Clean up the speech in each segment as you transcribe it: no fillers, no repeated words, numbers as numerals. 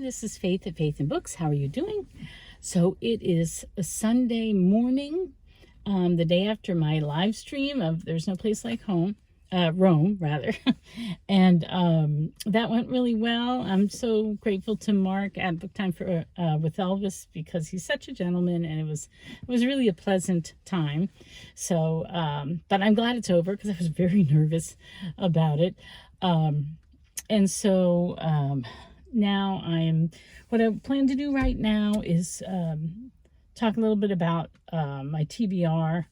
this is Faith at Faith and Books. How are you doing? So it is a Sunday morning, the day after my live stream of There's No Place Like Home, Rome, rather. And that went really well. I'm so grateful to Mark at Book Time for with Elvis, because he's such a gentleman, and it was really a pleasant time. So, but I'm glad it's over, because I was very nervous about it. Now what I plan to do right now is talk a little bit about my TBR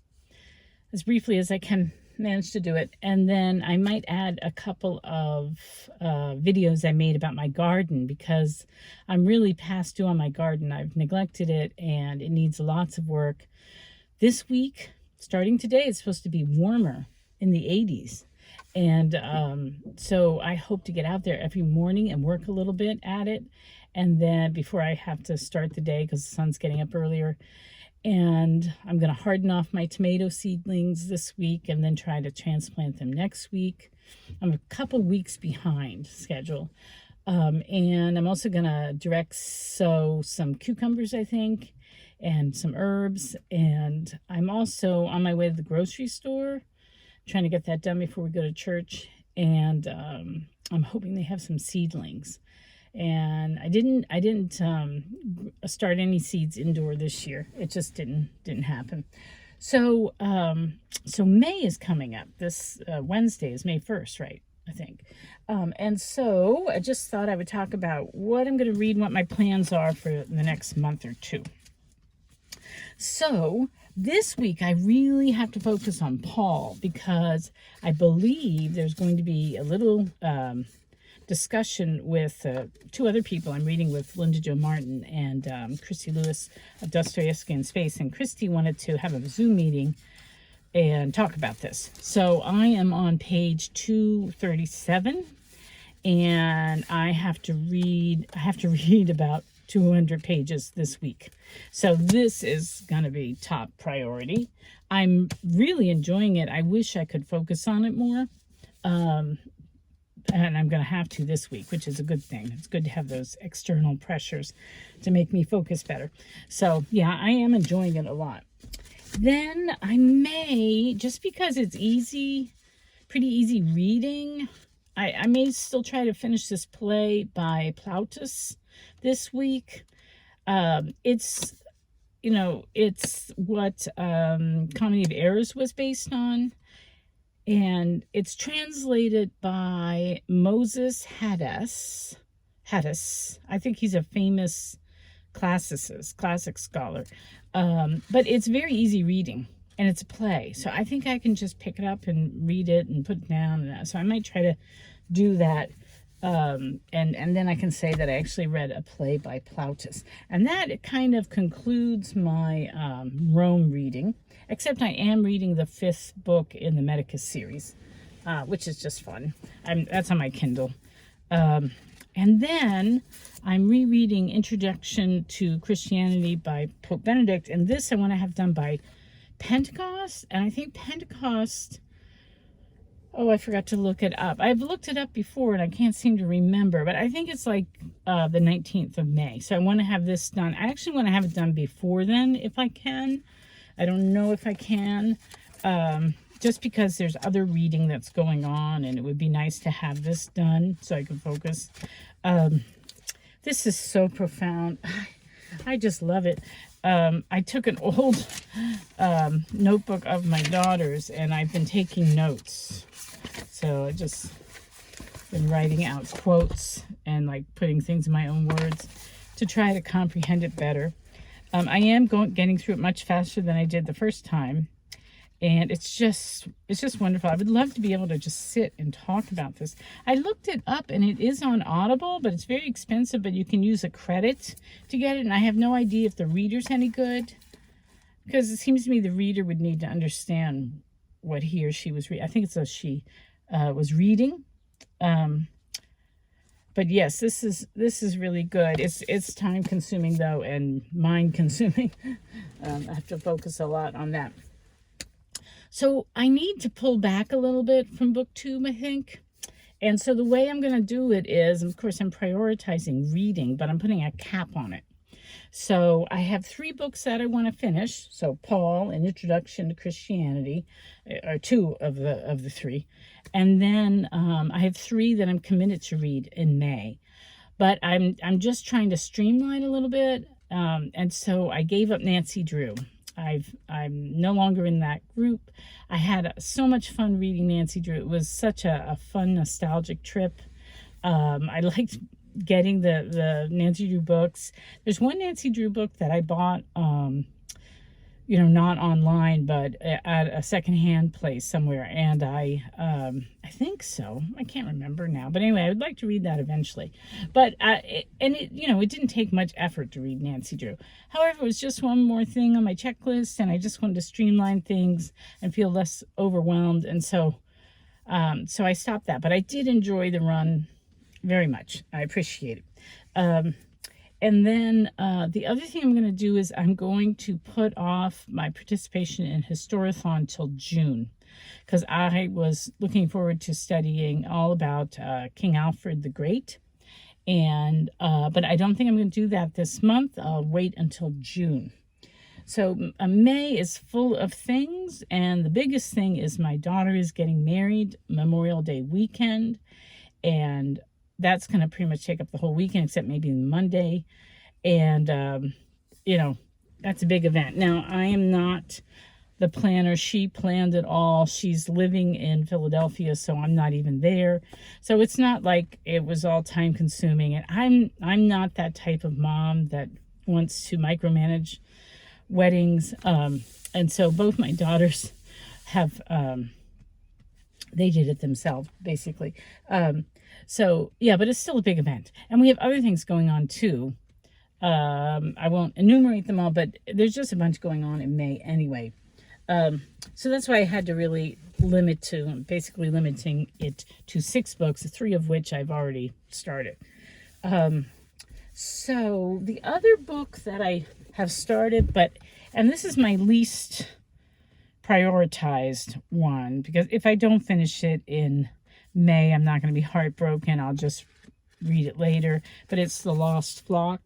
as briefly as I can manage to do it. And then I might add a couple of videos I made about my garden, because I'm really past due on my garden. I've neglected it and it needs lots of work. This week, starting today, it's supposed to be warmer in the 80s. And so I hope to get out there every morning and work a little bit at it. And then before I have to start the day, because the sun's getting up earlier. And I'm going to harden off my tomato seedlings this week and then try to transplant them next week. I'm a couple weeks behind schedule. And I'm also going to direct sow some cucumbers, I think, and some herbs. And I'm also on my way to the grocery store, trying to get that done before we go to church. And I'm hoping they have some seedlings. And I didn't start any seeds indoor this year. It just didn't happen. So so May is coming up. This Wednesday is May 1st, right? I think. And so I just thought I would talk about what I'm going to read, what my plans are for the next month or two. So this week I really have to focus on Paul, because I believe there's going to be a little discussion with two other people I'm reading with, Linda Jo Martin and Christy Lewis of Dostoevsky in Space. And Christy wanted to have a Zoom meeting and talk about this. So I am on page 237, and I have to read about 200 pages this week. So this is going to be top priority. I'm really enjoying it. I wish I could focus on it more. And I'm going to have to this week, which is a good thing. It's good to have those external pressures to make me focus better. So yeah, I am enjoying it a lot. Then I may, just because it's pretty easy reading, I may still try to finish this play by Plautus this week. It's what Comedy of Errors was based on. And it's translated by Moses Haddis. I think he's a famous classic scholar. But it's very easy reading, and it's a play. So I think I can just pick it up and read it and put it down. So I might try to do that. And then I can say that I actually read a play by Plautus. And that kind of concludes my Rome reading, except I am reading the 5th book in the Medicus series, which is just fun. That's on my Kindle. And then I'm rereading Introduction to Christianity by Pope Benedict. And this I want to have done by Pentecost. And I think Pentecost... Oh, I forgot to look it up. I've looked it up before and I can't seem to remember, but I think it's like the 19th of May. So I want to have this done. I actually want to have it done before then if I can. I don't know if I can, just because there's other reading that's going on, and it would be nice to have this done so I can focus. This is so profound. I just love it. I took an old notebook of my daughter's, and I've been taking notes. So I just been writing out quotes and like putting things in my own words to try to comprehend it better. I am getting through it much faster than I did the first time, and it's just wonderful. I would love to be able to just sit and talk about this. I looked it up, and it is on Audible, but it's very expensive. But you can use a credit to get it, and I have no idea if the reader's any good, because it seems to me the reader would need to understand what he or she was reading. I think it's a she was reading. But yes, this is really good. It's time consuming though, and mind consuming. I have to focus a lot on that. So I need to pull back a little bit from book 2, I think. And so the way I'm going to do it is, of course, I'm prioritizing reading, but I'm putting a cap on it. So I have 3 books that I want to finish. So Paul, An Introduction to Christianity, are 2 of the 3. And then I have 3 that I'm committed to read in May. But I'm just trying to streamline a little bit. And so I gave up Nancy Drew. I'm no longer in that group. I had so much fun reading Nancy Drew. It was such a fun, nostalgic trip. I liked getting the Nancy Drew books. There's one Nancy Drew book that I bought, not online, but at a secondhand place somewhere. And I think so. I can't remember now. But anyway, I would like to read that eventually. But, it didn't take much effort to read Nancy Drew. However, it was just one more thing on my checklist, and I just wanted to streamline things and feel less overwhelmed. And so I stopped that. But I did enjoy the run very much. I appreciate it. And then the other thing I'm going to do is I'm going to put off my participation in Historathon till June, because I was looking forward to studying all about King Alfred the Great. And but I don't think I'm going to do that this month. I'll wait until June. So May is full of things, and the biggest thing is my daughter is getting married Memorial Day weekend, and that's going to pretty much take up the whole weekend, except maybe Monday. And, that's a big event. Now, I am not the planner. She planned it all. She's living in Philadelphia, so I'm not even there. So it's not like it was all time consuming. And I'm not that type of mom that wants to micromanage weddings. And so both my daughters have, they did it themselves, basically. So, yeah, but it's still a big event. And we have other things going on, too. I won't enumerate them all, but there's just a bunch going on in May anyway. So that's why I had to really basically limiting it to 6 books, 3 of which I've already started. So the other book that I have started, and this is my least prioritized one, because if I don't finish it in May, I'm not going to be heartbroken. I'll just read it later. But it's The Lost Flock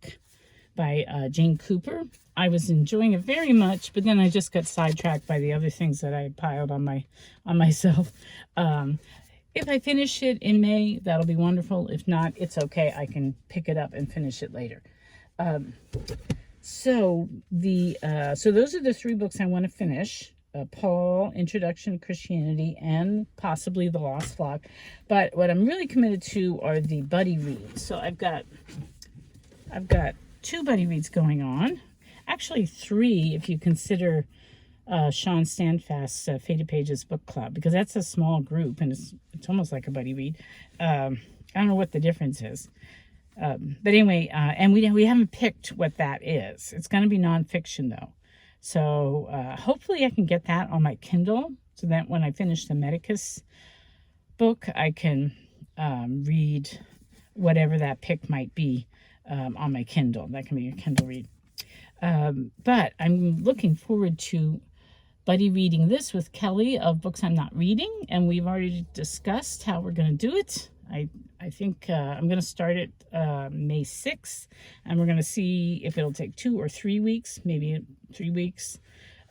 by Jane Cooper. I was enjoying it very much, but then I just got sidetracked by the other things that I piled on myself. If I finish it in May, that'll be wonderful. If not, it's okay. I can pick it up and finish it later. So those are the 3 books I want to finish. Paul, Introduction to Christianity, and possibly The Lost Flock. But what I'm really committed to are the buddy reads. So I've got 2 buddy reads going on. Actually 3 if you consider Sean Standfast's Faded Pages Book Club, because that's a small group and it's almost like a buddy read. I don't know what the difference is. But anyway, and we haven't picked what that is. It's going to be nonfiction though. So hopefully I can get that on my Kindle, so that when I finish the Medicus book, I can read whatever that pick might be on my Kindle. That can be a Kindle read. But I'm looking forward to buddy reading this with Kelly of Books I'm Not Reading, and we've already discussed how we're going to do it. I think I'm going to start it May 6th, and we're going to see if it'll take 2 or 3 weeks, maybe 3 weeks.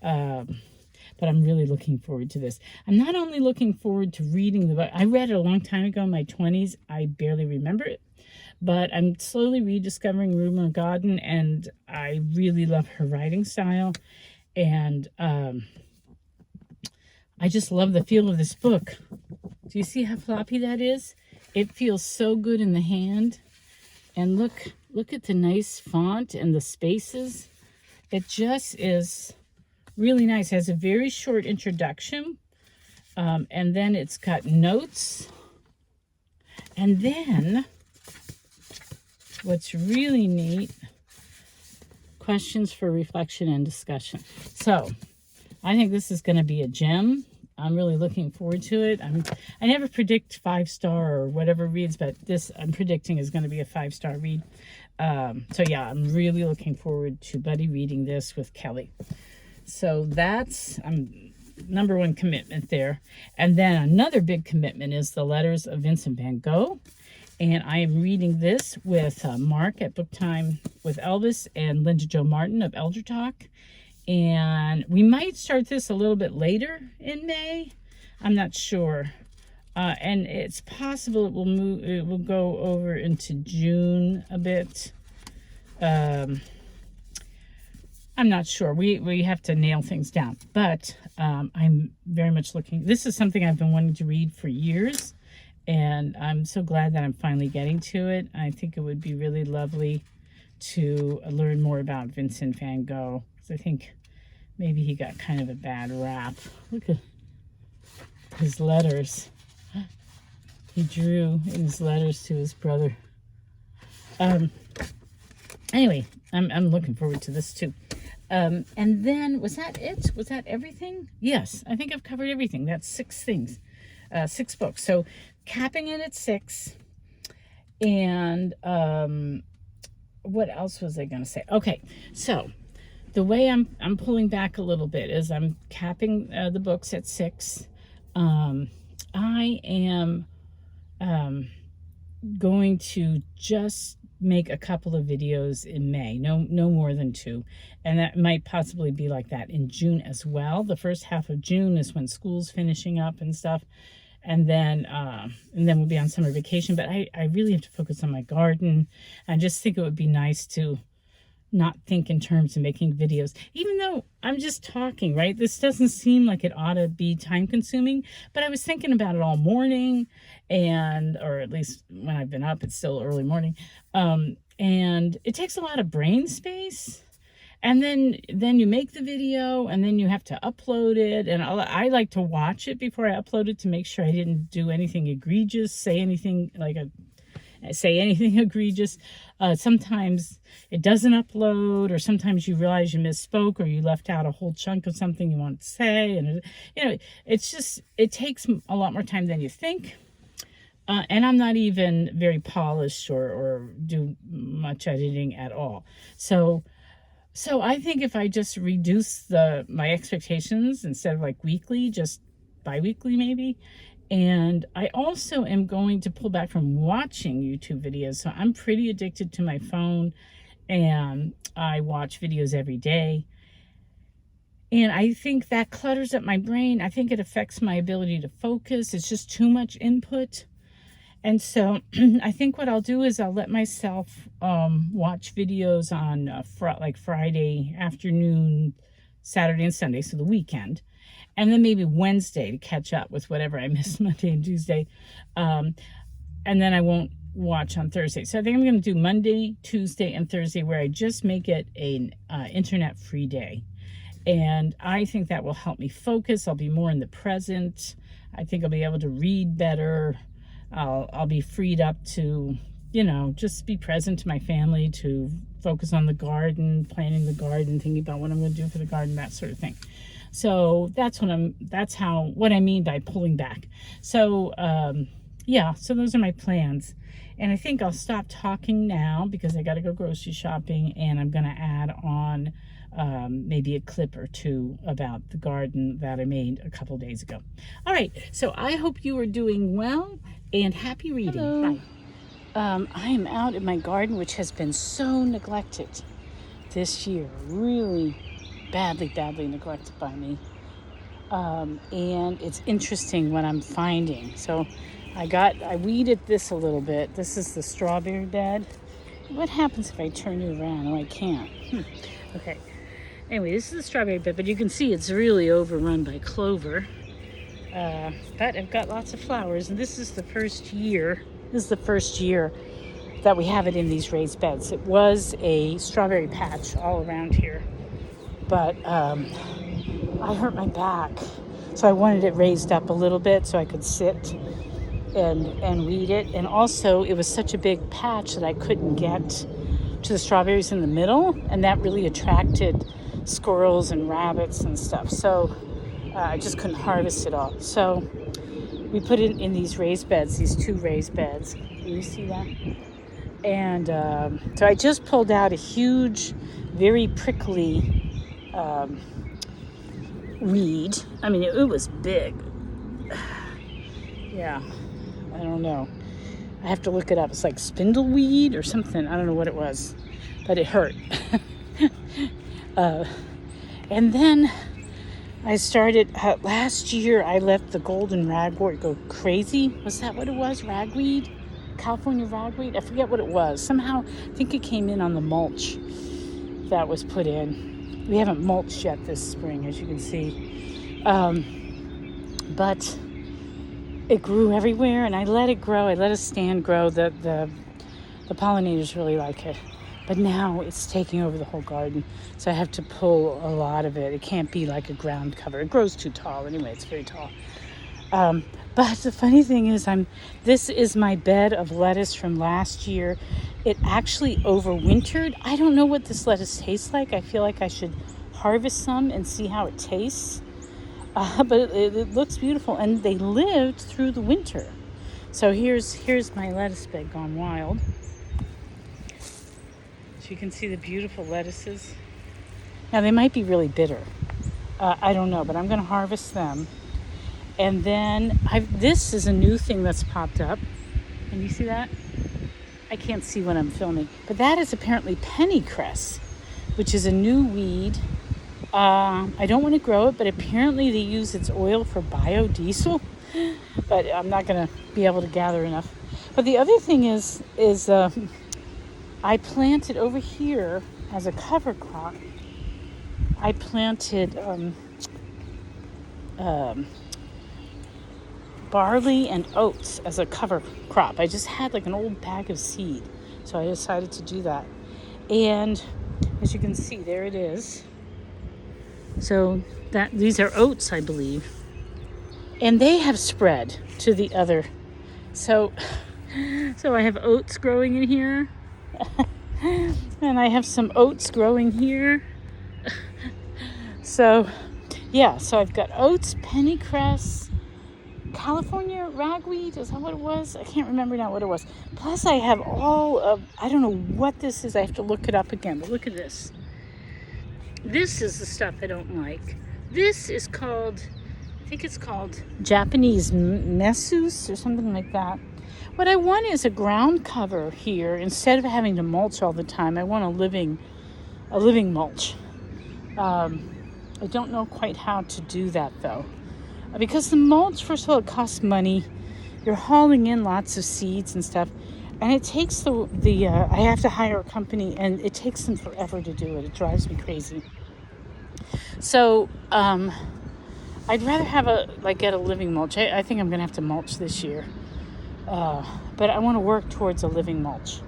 But I'm really looking forward to this. I'm not only looking forward to reading the book. I read it a long time ago in my 20s. I barely remember it. But I'm slowly rediscovering Rumor Godden, and I really love her writing style. And I just love the feel of this book. Do you see how floppy that is? It feels so good in the hand. And look at the nice font and the spaces. It just is really nice. It has a very short introduction. And then it's got notes. And then what's really neat, questions for reflection and discussion. So I think this is going to be a gem. I'm really looking forward to it. I never predict 5-star or whatever reads, but this I'm predicting is going to be a 5-star read. So yeah, I'm really looking forward to buddy reading this with Kelly. So that's, I'm number one commitment there. And then another big commitment is the Letters of Vincent van Gogh. And I am reading this with Mark at Book Time with Elvis and Linda Jo Martin of Elder Talk. And we might start this a little bit later in May. I'm not sure. And it's possible it will go over into June a bit. I'm not sure. We have to nail things down. But I'm very much looking. This is something I've been wanting to read for years. And I'm so glad that I'm finally getting to it. I think it would be really lovely to learn more about Vincent van Gogh. Because I think maybe he got kind of a bad rap. Look at his letters. He drew in his letters to his brother. Anyway, I'm looking forward to this too. And then, was that it? Was that everything? Yes, I think I've covered everything. That's 6 things. 6 books. So capping it at 6. And what else was I going to say? Okay, so the way I'm pulling back a little bit is I'm capping the books at 6. I am going to just make a couple of videos in May, no more than 2, and that might possibly be like that in June as well. The first half of June is when school's finishing up and stuff, and then we'll be on summer vacation. But I really have to focus on my garden. I just think it would be nice to not think in terms of making videos, even though I'm just talking, right? This doesn't seem like it ought to be time consuming, but I was thinking about it all morning, or at least when I've been up, it's still early morning. And it takes a lot of brain space. And then you make the video, and then you have to upload it. And I like to watch it before I upload it to make sure I didn't do anything egregious, say anything egregious. Sometimes it doesn't upload, or sometimes you realize you misspoke, or you left out a whole chunk of something you want to say. And it takes a lot more time than you think. And I'm not even very polished or do much editing at all. So I think if I just reduce my expectations, instead of like weekly, just bi-weekly maybe. And I also am going to pull back from watching YouTube videos. So I'm pretty addicted to my phone, and I watch videos every day. And I think that clutters up my brain. I think it affects my ability to focus. It's just too much input. And so I think what I'll do is I'll let myself watch videos on like Friday afternoon, Saturday and Sunday, so the weekend. And then maybe Wednesday to catch up with whatever I missed Monday and Tuesday. And then I won't watch on Thursday. So I think I'm going to do Monday, Tuesday, and Thursday, where I just make it an internet-free day. And I think that will help me focus. I'll be more in the present. I think I'll be able to read better. I'll be freed up to, just be present to my family, to focus on the garden, planting the garden, thinking about what I'm going to do for the garden, that sort of thing. So that's what I mean by pulling back. So, so those are my plans. And I think I'll stop talking now because I got to go grocery shopping, and I'm going to add on maybe a clip or 2 about the garden that I made a couple days ago. All right. So I hope you are doing well, and happy reading. Hello. Bye. I am out in my garden, which has been so neglected this year. Really badly neglected by me. And it's interesting what I'm finding. So I weeded this a little bit. This is the strawberry bed. What happens if I turn it around? Oh, I can't. Okay. Anyway, this is the strawberry bed, but you can see it's really overrun by clover. But I've got lots of flowers, and this is the first year. This is the first year that we have it in these raised beds. It was a strawberry patch all around here, but I hurt my back, so I wanted it raised up a little bit so I could sit and weed it. And also, it was such a big patch that I couldn't get to the strawberries in the middle, and that really attracted squirrels and rabbits and stuff. So I just couldn't harvest it all. So we put it in these raised beds, these 2 raised beds. Can you see that? And so I just pulled out a huge, very prickly weed. I mean, it was big. Yeah, I don't know. I have to look it up. It's like spindleweed or something. I don't know what it was, but it hurt. And then I started, last year I let the golden ragwort go crazy. Was that what it was? Ragweed? California ragweed? I forget what it was. Somehow, I think it came in on the mulch that was put in. We haven't mulched yet this spring, as you can see. But it grew everywhere, and I let it grow. I let a stand grow. The pollinators really like it. But now it's taking over the whole garden, so I have to pull a lot of it. It can't be like a ground cover. It grows too tall anyway. It's very tall. But the funny thing is, this is my bed of lettuce from last year. It actually overwintered. I don't know what this lettuce tastes like. I feel like I should harvest some and see how it tastes. But it looks beautiful, and they lived through the winter. So here's my lettuce bed gone wild. So you can see the beautiful lettuces. Now they might be really bitter. I don't know, but I'm going to harvest them. And then this is a new thing that's popped up. Can you see that? I can't see when I'm filming, but that is apparently pennycress, which is a new weed. I don't want to grow it, but apparently they use its oil for biodiesel. But I'm not going to be able to gather enough. But the other thing is I planted over here as a cover crop. I planted barley and oats as a cover crop. I just had like an old bag of seed, so I decided to do that. And as you can see, there it is. So these are oats, I believe, and they have spread to the other. So I have oats growing in here, and I have some oats growing here. So yeah, so I've got oats, pennycress, California ragweed, is that what it was? I can't remember now what it was. Plus I have all of, I don't know what this is. I have to look it up again, but look at this. This is the stuff I don't like. This is called, I think it's called Japanese messus or something like that. What I want is a ground cover here. Instead of having to mulch all the time, I want a living mulch. I don't know quite how to do that though. Because the mulch, first of all, it costs money. You're hauling in lots of seeds and stuff. And it takes I have to hire a company, and it takes them forever to do it. It drives me crazy. So, I'd rather get a living mulch. I think I'm going to have to mulch this year. But I want to work towards a living mulch.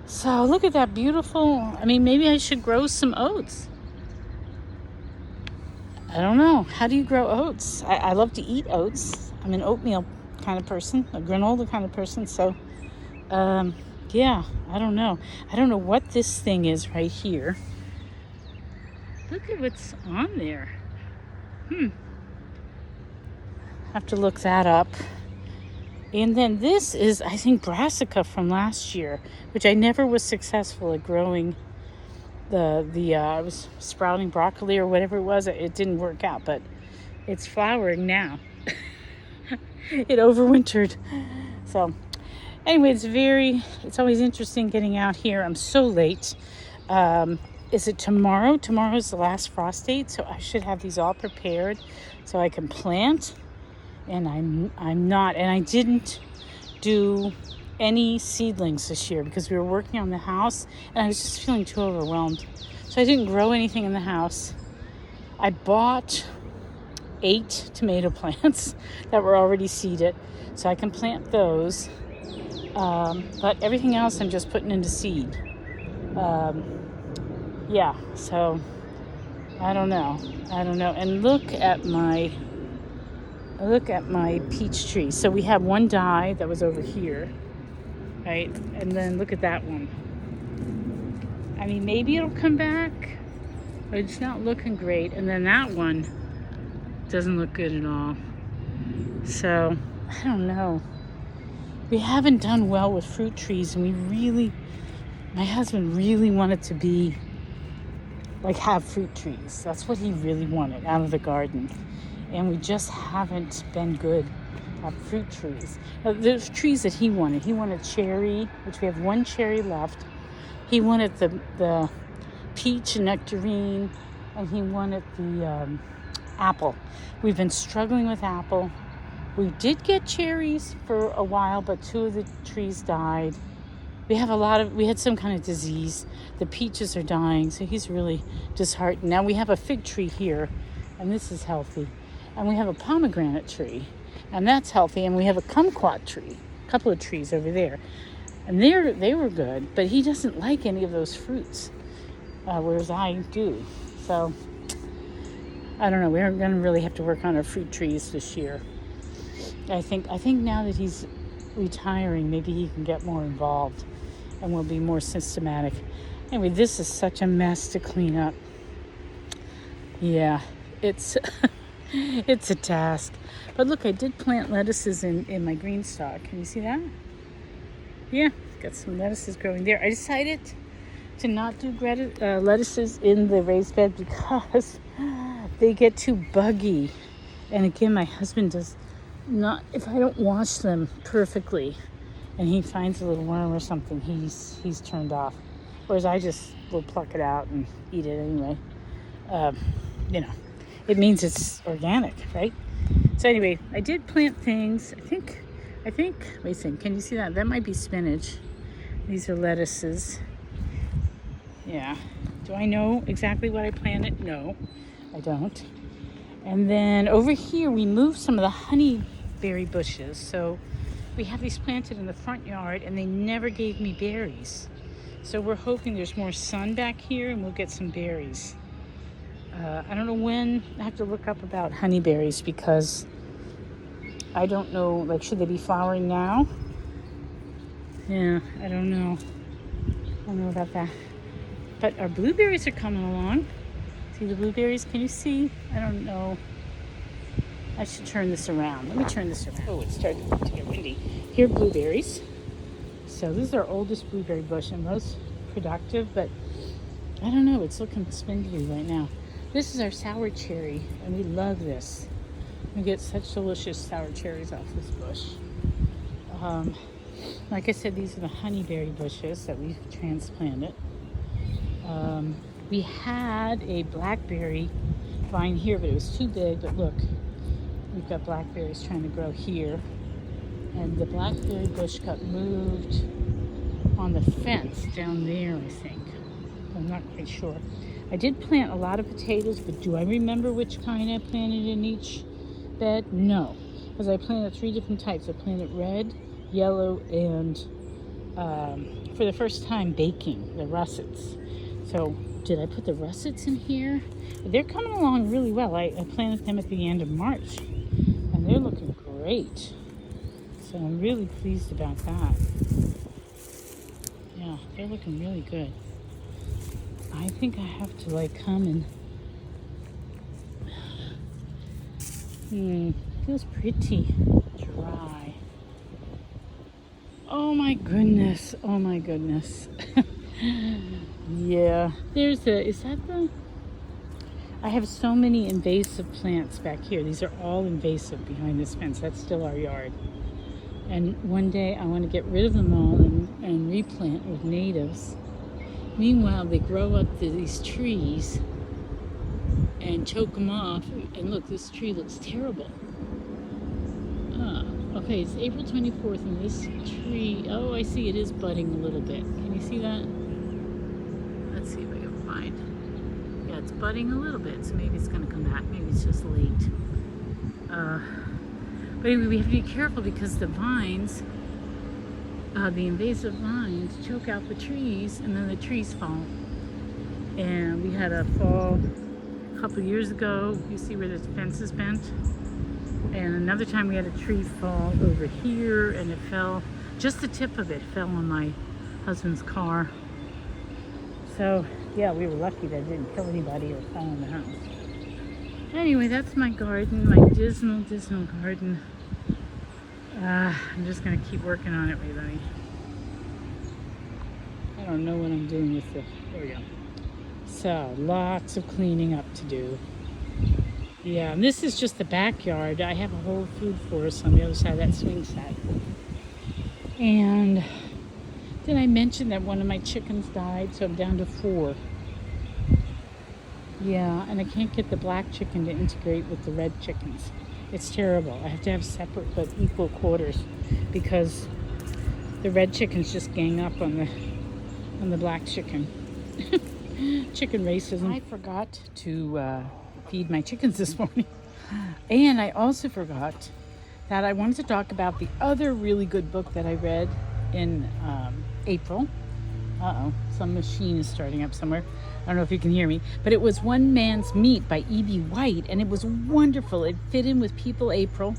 So look at that beautiful, maybe I should grow some oats. I don't know. How do you grow oats? I love to eat oats. I'm an oatmeal kind of person, a granola kind of person. So, yeah, I don't know. I don't know what this thing is right here. Look at what's on there. Have to look that up. And then this is, I think, brassica from last year, which I never was successful at growing. I was sprouting broccoli or whatever it was. It didn't work out, but it's flowering now. It overwintered. So anyway, it's always interesting getting out here. I'm so late. Is it tomorrow? Tomorrow's the last frost date, so I should have these all prepared so I can plant. And I'm not, and I didn't do any seedlings this year because we were working on the house and I was just feeling too overwhelmed. So I didn't grow anything in the house. I bought 8 tomato plants that were already seeded, so I can plant those. But everything else I'm just putting into seed. Yeah, so I don't know. And look at my peach tree. So we have one die that was over here, right? And then look at that one. Maybe it'll come back, but it's not looking great. And then that one doesn't look good at all. So I don't know. We haven't done well with fruit trees, and my husband really wanted to be like have fruit trees. That's what he really wanted out of the garden. And we just haven't been good at fruit trees. There's trees that he wanted. He wanted cherry, which we have one cherry left. He wanted the peach and nectarine, and he wanted the apple. We've been struggling with apple. We did get cherries for a while, but 2 of the trees died. We had some kind of disease. The peaches are dying, so he's really disheartened. Now we have a fig tree here, and this is healthy. And we have a pomegranate tree, and that's healthy. And we have a kumquat tree, a couple of trees over there. And they were good, but he doesn't like any of those fruits, whereas I do. So, I don't know. We're going to really have to work on our fruit trees this year. I think now that he's retiring, maybe he can get more involved and we'll be more systematic. Anyway, this is such a mess to clean up. Yeah, it's it's a task. But look, I did plant lettuces in my green stock. Can you see that? Yeah, got some lettuces growing there. I decided to not do lettuces in the raised bed because they get too buggy. And again, my husband does not, if I don't wash them perfectly and he finds a little worm or something, he's turned off. Whereas I just will pluck it out and eat it anyway. It means it's organic, right? So anyway, I did plant things. I think, wait a second, can you see that? That might be spinach. These are lettuces. Yeah. Do I know exactly what I planted? No, I don't. And then over here, we moved some of the honeyberry bushes. So we have these planted in the front yard, and they never gave me berries. So we're hoping there's more sun back here, and we'll get some berries. I don't know when. I have to look up about honeyberries because I don't know, like, should they be flowering now? Yeah, I don't know. I don't know about that. But our blueberries are coming along. See the blueberries? Can you see? I don't know. I should turn this around. Let me turn this around. Oh, it started to get windy. Here are blueberries. So this is our oldest blueberry bush and most productive, but I don't know. It's looking spindly right now. This is our sour cherry, and we love this. We get such delicious sour cherries off this bush. Like I said, these are the honeyberry bushes that we've transplanted. We had a blackberry vine here, but it was too big. But look, we've got blackberries trying to grow here. And the blackberry bush got moved on the fence down there, I think. I'm not quite sure. I did plant a lot of potatoes, but do I remember which kind I planted in each bed? No, because I planted 3 different types. I planted red, yellow, and for the first time, baking, the russets. So did I put the russets in here? They're coming along really well. I planted them at the end of March, and they're looking great. So I'm really pleased about that. Yeah, they're looking really good. I think I have to come and feels pretty dry. Oh my goodness. Yeah, I have so many invasive plants back here. These are all invasive behind this fence. That's still our yard. And one day I want to get rid of them all and replant with natives. Meanwhile, they grow up to these trees and choke them off. And look, this tree looks terrible. Okay, it's April 24th, and this tree, oh, I see it is budding a little bit. Can you see that? Let's see if I can find. Yeah, it's budding a little bit, so maybe it's going to come back. Maybe it's just late. But anyway, we have to be careful because the vines, the invasive vines, choke out the trees, and then the trees fall. And we had a fall a couple years ago. You see where the fence is bent? And another time we had a tree fall over here, and it fell, just the tip of it fell on my husband's car. So, yeah, we were lucky that it didn't kill anybody or fall in the house. Anyway, that's my garden, my dismal garden. I'm just going to keep working on it. Wait, let me. I don't know what I'm doing with the. There we go. So lots of cleaning up to do. Yeah, and this is just the backyard. I have a whole food forest on the other side of that swing set. And then I mentioned that one of my chickens died, so I'm down to 4. Yeah, and I can't get the black chicken to integrate with the red chickens. It's terrible. I have to have separate but equal quarters because the red chickens just gang up on the black chicken. Chicken racism. I forgot to feed my chickens this morning. And I also forgot that I wanted to talk about the other really good book that I read in April. Some machine is starting up somewhere. I don't know if you can hear me, but it was One Man's Meat by E.B. White, and it was wonderful. It fit in with People April,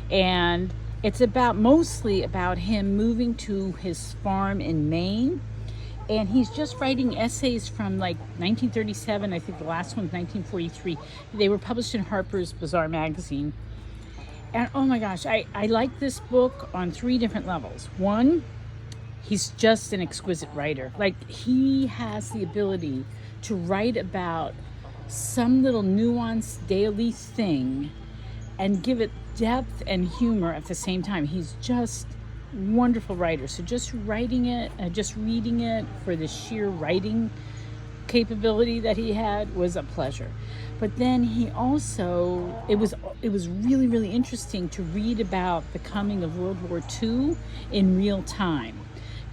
and it's mostly about him moving to his farm in Maine, and he's just writing essays from like 1937. I think the last one's 1943. They were published in Harper's Bazaar magazine, and oh my gosh, I like this book on 3 different levels. One, he's just an exquisite writer. Like, he has the ability to write about some little nuanced daily thing and give it depth and humor at the same time. He's just wonderful writer. So just reading it for the sheer writing capability that he had was a pleasure. But then it was really, really interesting to read about the coming of World War II in real time.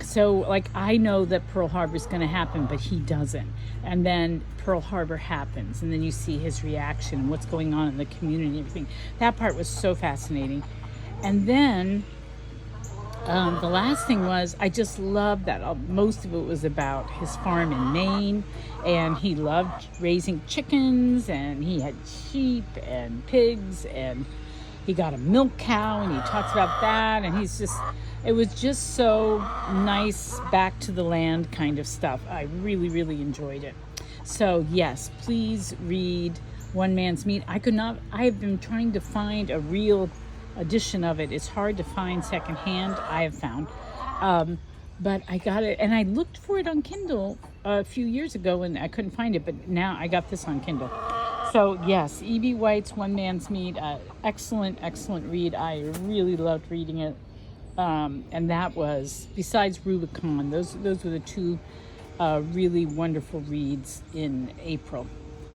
So, like, I know that Pearl Harbor is going to happen, but he doesn't. And then Pearl Harbor happens, and then you see his reaction and what's going on in the community and everything. That part was so fascinating. And then the last thing was, I just loved that most of it was about his farm in Maine, and he loved raising chickens, and he had sheep and pigs, and he got a milk cow, and he talks about that, and it was just so nice, back to the land kind of stuff. I really, really enjoyed it. So yes, please read One Man's Meat. I have been trying to find a real edition of it. It's hard to find secondhand, I have found. But I got it, and I looked for it on Kindle a few years ago and I couldn't find it, but now I got this on Kindle. So yes, E.B. White's One Man's Meat, excellent, excellent read. I really loved reading it. And that was, besides Rubicon, those were the 2 really wonderful reads in April.